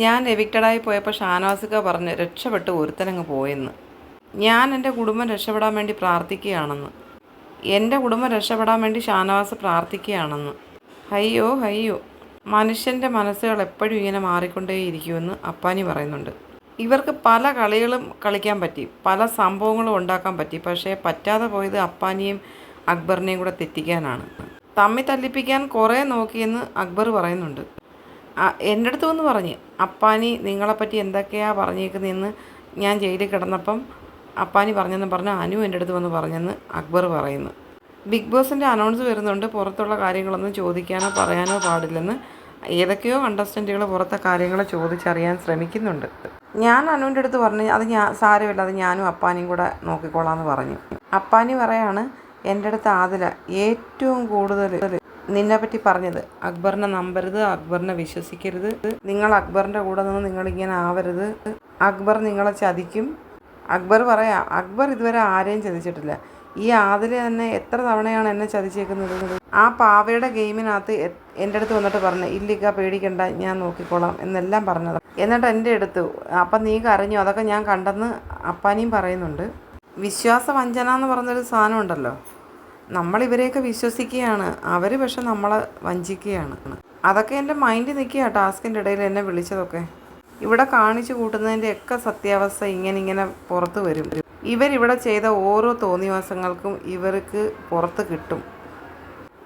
ഞാൻ എവിക്റ്റഡായി പോയപ്പോൾ ഷാനവാസിക്ക പറഞ്ഞ് രക്ഷപ്പെട്ട് ഒരുത്തനങ്ങ് പോയെന്ന്. ഞാൻ എൻ്റെ കുടുംബം രക്ഷപ്പെടാൻ വേണ്ടി പ്രാർത്ഥിക്കുകയാണെന്ന്. എൻ്റെ കുടുംബം രക്ഷപ്പെടാൻ വേണ്ടി ഷാനവാസ് പ്രാർത്ഥിക്കുകയാണെന്ന്. അയ്യോ അയ്യോ, മനുഷ്യൻ്റെ മനസ്സുകൾ എപ്പോഴും ഇങ്ങനെ മാറിക്കൊണ്ടേയിരിക്കുമെന്ന് അപ്പാനി പറയുന്നുണ്ട്. ഇവർക്ക് പല കളികളും കളിക്കാൻ പറ്റി, പല സംഭവങ്ങളും ഉണ്ടാക്കാൻ പറ്റി. പക്ഷേ പറ്റാതെ പോയത് അപ്പാനിയും അക്ബറിനെയും കൂടെ തെറ്റിക്കാനാണ്. തമ്മി തല്ലിപ്പിക്കാൻ കുറേ നോക്കിയെന്ന് അക്ബർ പറയുന്നുണ്ട്. എൻ്റെ അടുത്ത് വന്ന് പറഞ്ഞ്, അപ്പാനി നിങ്ങളെപ്പറ്റി എന്തൊക്കെയാണ് പറഞ്ഞേക്കുന്നതെന്ന് ഞാൻ ജയിലിൽ കിടന്നപ്പം അപ്പാനി പറഞ്ഞെന്ന് പറഞ്ഞ് അനു എൻ്റെ അടുത്ത് വന്ന് പറഞ്ഞെന്ന് അക്ബർ പറയുന്നു. ബിഗ് ബോസിൻ്റെ അനൗൺസ് വരുന്നുണ്ട്, പുറത്തുള്ള കാര്യങ്ങളൊന്നും ചോദിക്കാനോ പറയാനോ പാടില്ലെന്ന്. ഏതൊക്കെയോ കണ്ടസ്റ്റൻറ്റുകൾ പുറത്തെ കാര്യങ്ങൾ ചോദിച്ചറിയാൻ ശ്രമിക്കുന്നുണ്ട്. ഞാൻ അനുവിൻ്റെ അടുത്ത് പറഞ്ഞു, അത് സാരമില്ല, അത് ഞാനും അപ്പാനിയും കൂടെ നോക്കിക്കോളാമെന്ന് പറഞ്ഞു. അപ്പാനി പറയാണ്, എൻ്റെ അടുത്ത് ആദില ഏറ്റവും കൂടുതൽ നിന്നെപ്പറ്റി പറഞ്ഞത് അക്ബറിനെ നമ്പരുത്, അക്ബറിനെ വിശ്വസിക്കരുത്, നിങ്ങൾ അക്ബറിൻ്റെ കൂടെ നിന്ന് നിങ്ങളിങ്ങനെ ആവരുത്, അക്ബർ നിങ്ങളെ ചതിക്കും. അക്ബർ പറയാം, അക്ബർ ഇതുവരെ ആരെയും ചതിച്ചിട്ടില്ല. ഈ ആദില തന്നെ എത്ര തവണയാണ് എന്നെ ചതിച്ചേക്കുന്നത്. ആ പാവയുടെ ഗെയിമിനകത്ത് എൻ്റെ അടുത്ത് വന്നിട്ട് പറഞ്ഞു, ഇല്ലിക്ക പേടിക്കണ്ട, ഞാൻ നോക്കിക്കോളാം എന്നെല്ലാം പറഞ്ഞത്. എന്നിട്ട് എൻ്റെ അടുത്ത് അപ്പം നീ കരഞ്ഞു, അതൊക്കെ ഞാൻ കണ്ടെന്ന് അപ്പാനിയും പറയുന്നുണ്ട്. വിശ്വാസവഞ്ചന എന്ന് പറഞ്ഞൊരു സാധനം ഉണ്ടല്ലോ, നമ്മളിവരെയൊക്കെ വിശ്വസിക്കുകയാണ്, അവർ പക്ഷെ നമ്മളെ വഞ്ചിക്കുകയാണ്. അതൊക്കെ എൻ്റെ മൈൻഡിൽ നിൽക്കുക. ടാസ്കിൻ്റെ ഇടയിൽ എന്നെ വിളിച്ചതൊക്കെ ഇവിടെ കാണിച്ചു കൂട്ടുന്നതിൻ്റെയൊക്കെ സത്യാവസ്ഥ ഇങ്ങനെ പുറത്ത് വരും. ഇവരിവിടെ ചെയ്ത ഓരോ തോന്നിവാസങ്ങൾക്കും ഇവർക്ക് പുറത്ത് കിട്ടും,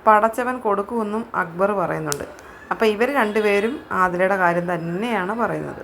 പടച്ചവൻ കൊടുക്കുമെന്നും അക്ബർ പറയുന്നുണ്ട്. അപ്പോൾ ഇവർ രണ്ടുപേരും ആദിലയുടെ കാര്യം തന്നെയാണ് പറയുന്നത്.